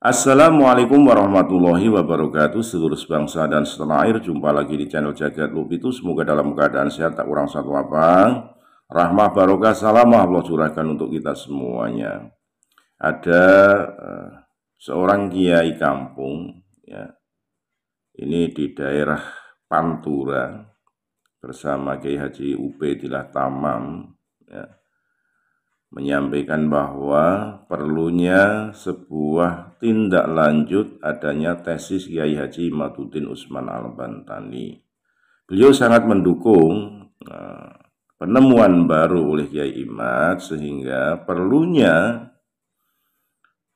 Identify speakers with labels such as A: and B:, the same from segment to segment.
A: Assalamualaikum warahmatullahi wabarakatuh. Seluruh bangsa dan setanah air, jumpa lagi di channel Jagat Lupitu. Semoga dalam keadaan sehat, tak kurang satu apa. Rahmah barokah salam Allah curahkan untuk kita semuanya. Ada seorang kiai kampung, ya, ini di daerah Pantura bersama Kiai Haji Ubaidillah Tamam, ya, menyampaikan bahwa perlunya sebuah tindak lanjut adanya tesis Kiai Haji Imaduddin Usman Al-Bantani. Beliau sangat mendukung penemuan baru oleh Kiai Imad, sehingga perlunya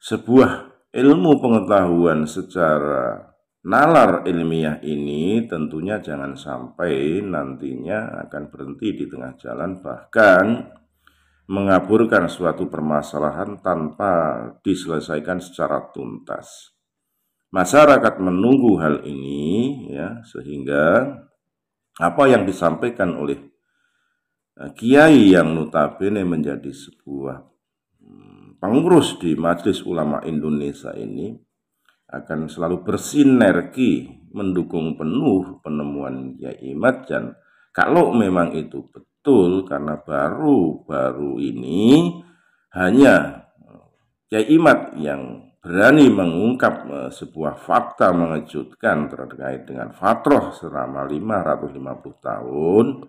A: sebuah ilmu pengetahuan secara nalar ilmiah ini tentunya jangan sampai nantinya akan berhenti di tengah jalan, bahkan mengaburkan suatu permasalahan tanpa diselesaikan secara tuntas. Masyarakat menunggu hal ini, ya, sehingga apa yang disampaikan oleh kiai yang notabene menjadi sebuah pengurus di Majelis Ulama Indonesia ini akan selalu bersinergi mendukung penuh penemuan Kiai Imad. Dan kalau memang itu betul, karena baru-baru ini hanya Kiai Imad yang berani mengungkap sebuah fakta mengejutkan terkait dengan fatroh selama 550 tahun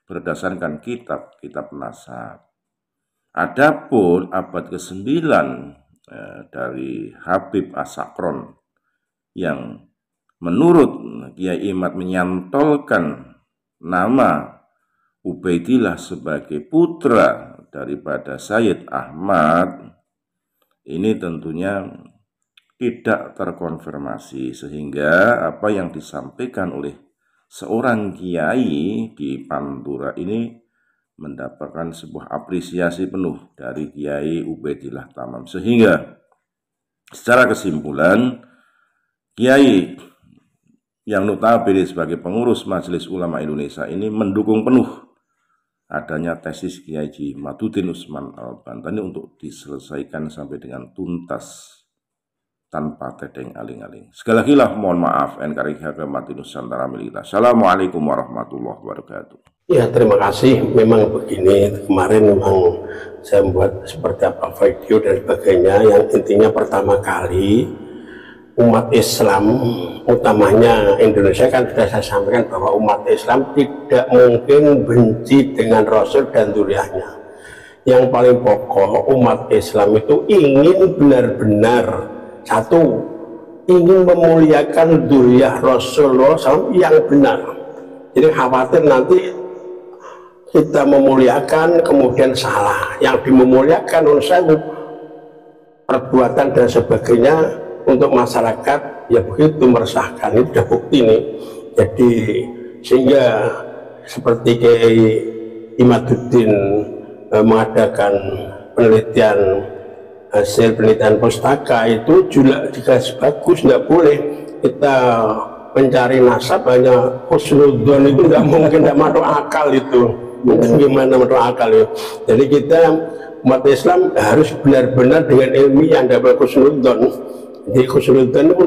A: berdasarkan kitab nasab. Adapun abad ke-9 dari Habib As-Sakron yang menurut Kiai Imad menyantolkan nama Ubaidillah sebagai putra daripada Sayyid Ahmad, ini tentunya tidak terkonfirmasi, sehingga apa yang disampaikan oleh seorang kiai di Pantura ini mendapatkan sebuah apresiasi penuh dari Kiai Ubaidillah Tamam. Sehingga secara kesimpulan, Kiai yang notabene sebagai pengurus Majelis Ulama Indonesia ini mendukung penuh adanya tesis Kiai Haji Imaduddin Usman Al-Bantani untuk diselesaikan sampai dengan tuntas tanpa tedeng aling-aling. Sekali lagi lah mohon maaf, NKRI Mati Nusantara milik kita. Assalamualaikum warahmatullahi wabarakatuh.
B: Ya, terima kasih. Memang begini, kemarin memang saya membuat seperti apa video dan sebagainya, yang intinya pertama kali umat Islam, utamanya Indonesia, kan sudah saya sampaikan bahwa umat Islam tidak mungkin benci dengan Rasul dan duriahnya. Yang paling pokok, umat Islam itu ingin benar-benar satu, ingin memuliakan duriah Rasulullah SAW yang benar. Jadi khawatir nanti kita memuliakan kemudian salah, yang dimemuliakan oleh saya perbuatan dan sebagainya untuk masyarakat, ya begitu meresahkan. Itu sudah bukti nih. Jadi sehingga seperti Kiai Imaduddin mengadakan penelitian, hasil penelitian pustaka itu juga bagus, tidak boleh kita mencari nasab hanya husnudzon, itu nggak mungkin, tidak masuk akal itu. Gimana masuk akal ya? Jadi kita umat Islam harus benar-benar dengan ilmiah, tidak boleh husnudzon. Jadi husnudzon itu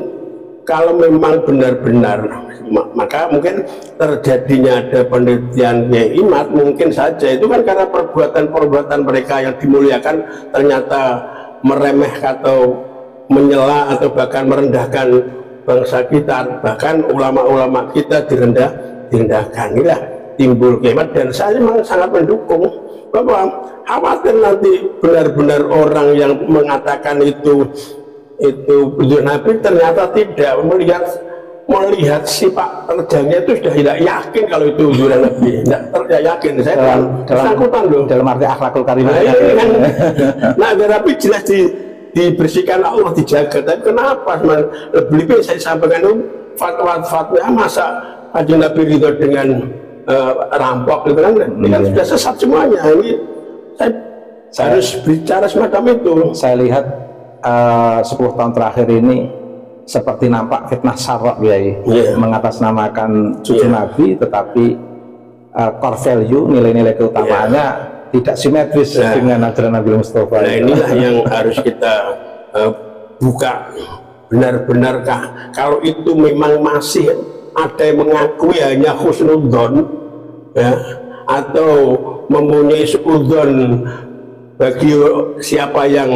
B: kalau memang benar-benar, maka mungkin terjadinya ada penelitian Kiai Imad, mungkin saja itu kan karena perbuatan-perbuatan mereka yang dimuliakan ternyata meremehkan atau menyela atau bahkan merendahkan bangsa kita, bahkan ulama-ulama kita direndahkan. Inilah timbul Kiai Imad, dan saya memang sangat mendukung bahwa khawatir nanti benar-benar orang yang mengatakan itu Nabi ternyata tidak melihat sifat terjangnya, itu sudah tidak yakin kalau itu ujuran Nabi, tidak yakin. Saya dalam arti akhlakul karimah. Nah, tapi jelas dibersihkan Allah, dijaga. Tapi kenapa lebih saya sampaikan itu fatwa masa Kanjeng Nabi ridho dengan rampok gitu kan? Ini kan sudah sesat semuanya. Ini saya harus bicara semacam itu.
C: Saya lihat 10 tahun terakhir ini seperti nampak fitnah sarok ya, mengatasnamakan cucu Nabi, tetapi core value, nilai-nilai keutamaannya tidak simetris dengan ajaran Nabi Mustafa.
B: Nah, inilah yang harus kita buka benar-benarkah kalau itu memang masih ada yang mengakui hanya husnudzon ya, atau mempunyai suudzon bagi siapa yang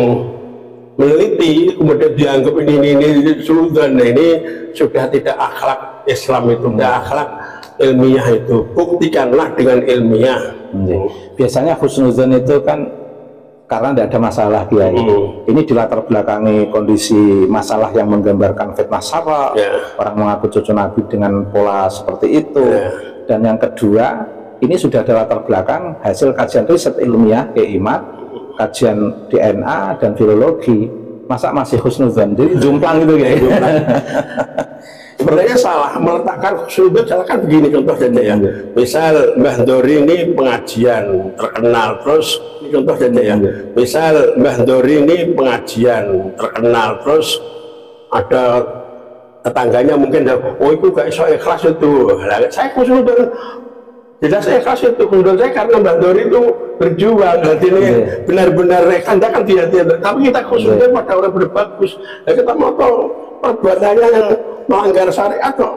B: meneliti kemudian dianggap ini suudzon. Nah, ini sudah tidak akhlak Islam, itu tidak akhlak ilmiah. Itu buktikanlah dengan ilmiah.
C: Biasanya husnudzon itu kan karena tidak ada masalah Kiai. Ini dilatar belakangi kondisi masalah yang menggambarkan fitnah sara, orang mengaku cucu Nabi dengan pola seperti itu. Dan yang kedua, ini sudah ada latar belakang hasil kajian riset ilmiah Kiai Imad, kajian DNA dan filologi. Masa masih husnudzon? Jadi jumplang gitu ya.
B: Sebenarnya salah meletakkan husnudzon, salah kan begini contoh saja ya. Misal Mbah Dori ini pengajian terkenal, terus ini contoh saja ya. Misal Mbah Dori ini pengajian terkenal, terus ada tetangganya mungkin, oh itu gak iso ikhlas itu. Saya husnudzon, jelas ikhlas itu husnudzon saya karena Mbah Dori itu berjuang. Berarti ini benar-benar Anda kan tidak, tapi kita husnudzon pada orang berbagus. Nah, kita mau tahu perbuatannya yang melanggar syariat kok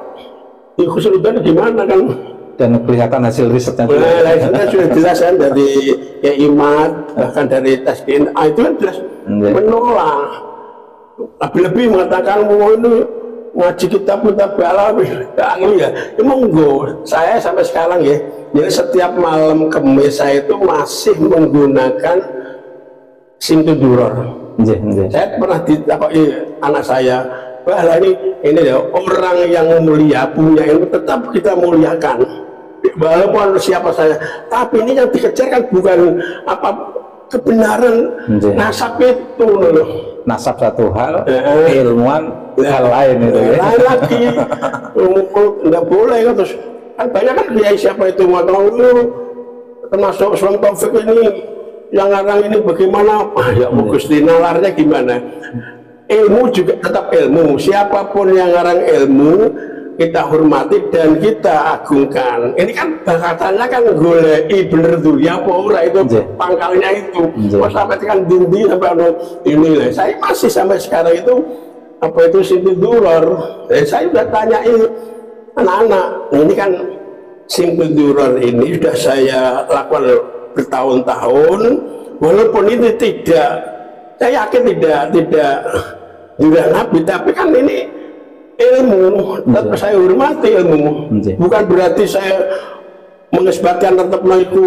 B: di husnudzon gimana kan,
C: dan kelihatan hasil risetnya
B: risetnya sudah jelas kan, dari ya Imad, bahkan dari tes DNA itu kan jelas menolak, lebih-lebih mengatakan oh ini ngaji kitab bala ya monggo. Saya sampai sekarang ya, jadi setiap malam Kamis saya itu masih menggunakan Simtuduror. Saya pernah ditakoki anak saya, bahwa ini ya orang yang mulia punya ilmu tetap kita muliakan walaupun siapa saya, tapi ini yang dikejar kan bukan apa kebenaran nasab itu loh.
C: Nasab satu hal, ilmuwan hal lain itu ya.
B: Lain lagi, nggak boleh kan. Terus kan banyak kan dia siapa itu mau tahu, termasuk Islam Taufik ini yang ngarang ini bagaimana, ya Gusti nalarnya gimana. Ilmu juga tetap ilmu, siapapun yang ngarang ilmu kita hormati dan kita agungkan. Ini kan katanya kan golei bener tuh ya ora itu pangkalnya itu. Pas sampai kan dindi sampai ini lah. Saya masih sampai sekarang itu apa itu Simtuduror. Saya sudah tanyain anak-anak. Ini kan Simtuduror ini sudah saya lakukan bertahun-tahun, walaupun ini tidak, saya yakin tidak juga Nabi, tapi kan ini ilmu, tetap saya hormati ilmu. Bukan berarti saya mengisbatkan tetap itu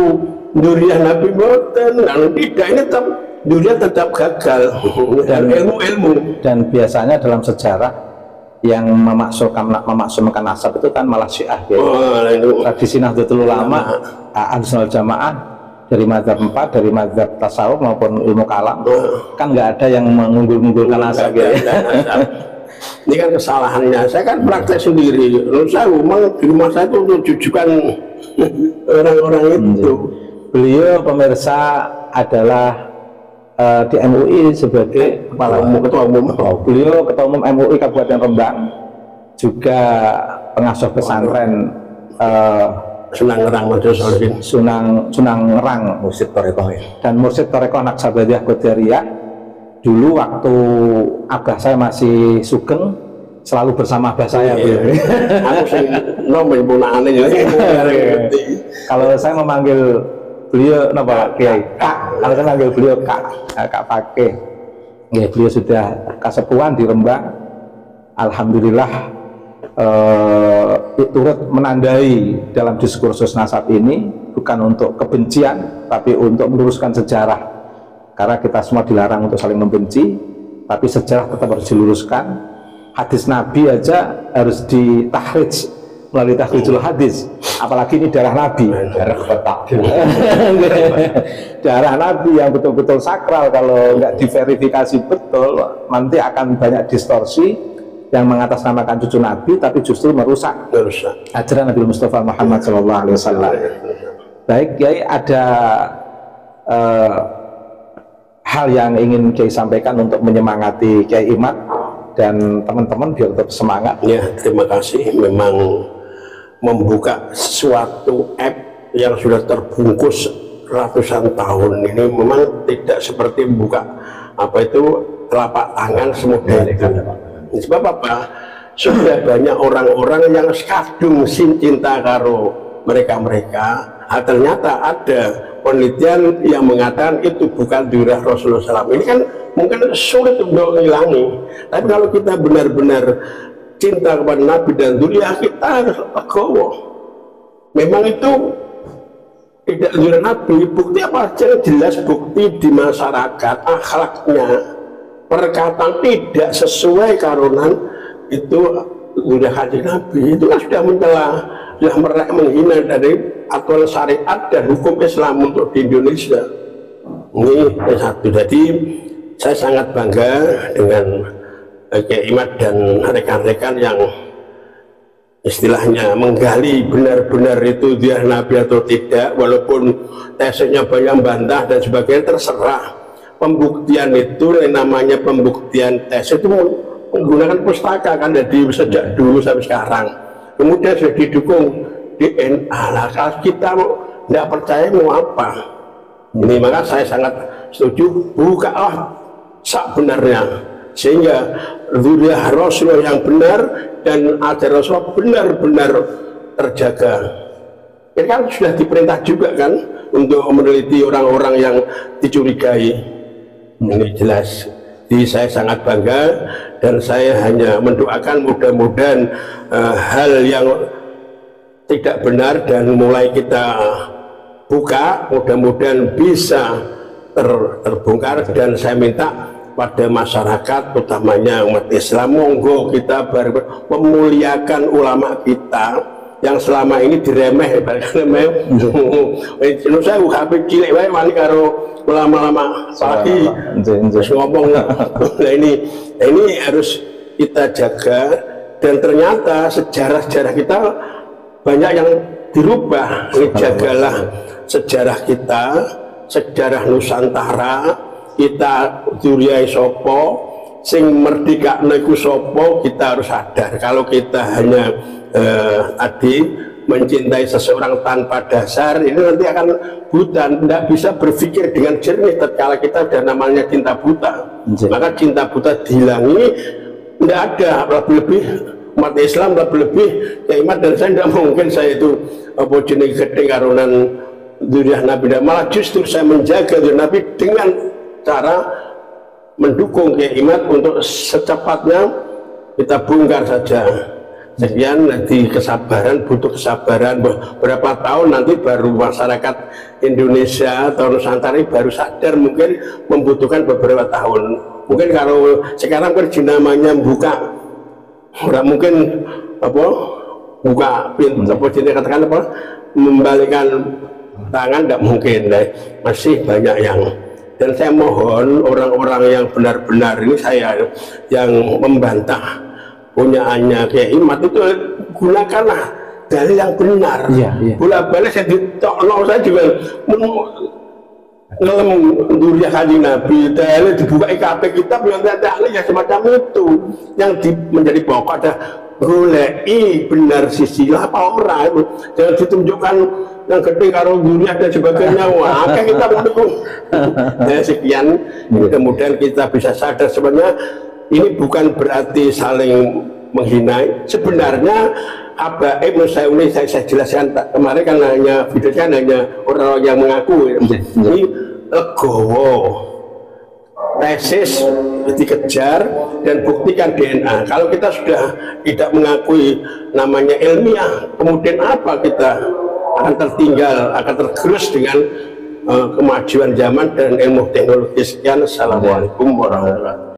B: duriah Nabi boten, tidak, ini tetap duriah tetap gagal dan ilmu. Dan
C: biasanya dalam sejarah yang memaksumkan nasab itu kan malah Syiah ya. Tradisi Nahdlatul Ulama, Ahlussunnah Jamaah dari mazhab 4, dari mazhab tasawuf maupun ilmu kalam, kan nggak ada yang mengunggul-unggulkan nasab ya.
B: Ini kan kesalahannya. Saya kan praktek sendiri. Lalu saya memang di rumah saya itu untuk jujukan orang-orang itu.
C: Beliau pemirsa adalah di MUI sebagai kepala ketua umum. Beliau ketua umum MUI Kabupaten Rembang, juga pengasuh pesantren Sunangrang Mursyid Thoreqoh dan Mursyid Thoreqoh Naqsabandiyah Qadariyah. Dulu waktu abah saya masih sugeng selalu bersama abah saya.
B: Aku sing nomor punakane ya.
C: Kalau saya memanggil beliau napa Kiai? Kak. Kalau saya manggil beliau Kak Pakeh. Ya, beliau sudah kasepuhan di Rembang. Alhamdulillah turut menandai dalam diskursus nasab ini bukan untuk kebencian tapi untuk meluruskan sejarah, karena kita semua dilarang untuk saling membenci, tapi sejarah tetap harus diluruskan. Hadis Nabi aja harus ditahrij melalui tahrijul hadis, apalagi ini darah Nabi, darah kotak darah Nabi yang betul-betul sakral. Kalau nggak diverifikasi betul, nanti akan banyak distorsi yang mengatasnamakan cucu Nabi tapi justru merusak ajaran Nabi Mustafa Muhammad SAW. Baik, Kiai, ada hal yang ingin Kiai sampaikan untuk menyemangati Kiai Imad dan teman-teman biar tetap semangat?
B: Ya, terima kasih. Memang membuka suatu app yang sudah terbungkus ratusan tahun ini memang tidak seperti membuka apa itu telapak tangan semudah itu. Sebab apa? Sudah banyak orang-orang yang kadung sin cinta karo mereka-mereka. Ternyata ada penelitian yang mengatakan itu bukan durah Rasulullah SAW. Ini kan mungkin sulit untuk menghilangi. Tapi kalau kita benar-benar cinta kepada Nabi dan dzurriyyah, kita harus legowo. Memang itu tidak dzurriyyah Nabi. Bukti apa aja jelas, bukti di masyarakat akhlaknya, perkataan tidak sesuai karunan itu udah haji Nabi, itu kan sudah mencela, sudah menghina dari aturan syariat dan hukum Islam untuk di Indonesia. Ini yang satu. Jadi saya sangat bangga dengan Kiai Imad dan rekan-rekan yang istilahnya menggali benar-benar itu dia Nabi atau tidak, walaupun tesnya banyak bantah dan sebagainya, terserah. Pembuktian itu namanya pembuktian tes itu menggunakan pustaka kan, dari sejak dulu sampai sekarang. Kemudian sudah didukung DNA. Nah, kalau kita tidak percaya mau apa? Ini maka saya sangat setuju, bukalah sak benarnya, sehingga dzurriyyah Rasulullah yang benar dan ajaran Rasulullah benar-benar terjaga. Ini kan sudah diperintah juga kan untuk meneliti orang-orang yang dicurigai. Ini jelas. Jadi saya sangat bangga dan saya hanya mendoakan mudah-mudahan hal yang tidak benar dan mulai kita buka mudah-mudahan bisa terbongkar. Dan saya minta pada masyarakat utamanya umat Islam, monggo kita memuliakan ulama kita yang selama ini diremeh, saya HP cilik wae wani karo ulama-ulama lagi ngomong. Nah ini harus kita jaga, dan ternyata sejarah-sejarah kita banyak yang dirubah. Ini jagalah sejarah kita, sejarah Nusantara kita, dzurriyyah sopo sing merdeka niku sopo. Kita harus sadar kalau kita hanya tadi mencintai seseorang tanpa dasar, ini nanti akan buta, tidak bisa berpikir dengan jernih tatkala kita ada namanya cinta buta. Maka cinta buta dihilangi, tidak ada. Lebih-lebih umat Islam, lebih-lebih Kiai Imad dan saya tidak mungkin saya itu apa jenis gede karunan dzurriyyah Nabi, dan malah justru saya menjaga dzurriyyah Nabi dengan cara mendukung Kiai Imad untuk secepatnya kita bongkar saja. Sekian, nanti kesabaran, butuh kesabaran berapa tahun nanti baru masyarakat Indonesia atau Nusantara baru sadar, mungkin membutuhkan beberapa tahun. Mungkin kalau sekarang kan namanya buka, orang mungkin apa buka pintu apa jenis katakan apa membalikkan tangan, tidak mungkin deh. Masih banyak yang, dan saya mohon orang-orang yang benar-benar ini saya yang membantah punyaannya Kiai Imad itu gunakanlah dalil yang benar. Bola-balik saya ditokno, saya juga ngelem dzurriyyah Kanjeng Nabi, dalil dibuka IKP kitab yang tidak ya semacam itu yang menjadi pokok. Ada goleki benar sisi lah apa ora itu, jangan ditunjukkan yang gede karo dzurriyyah dan sebagainya. Wah, kita mendukung. Ya, sekian, mudah-mudahan kita bisa sadar sebenarnya ini bukan berarti saling menghina. Sebenarnya apa saya jelaskan kemarin kan hanya videonya hanya orang-orang yang mengaku. Ini legowo, tesis dikejar dan buktikan DNA. Kalau kita sudah tidak mengakui namanya ilmiah, kemudian apa kita akan tertinggal, akan tergerus dengan kemajuan zaman dan ilmu teknologi. Sekian, assalamualaikum warahmatullahi wabarakatuh.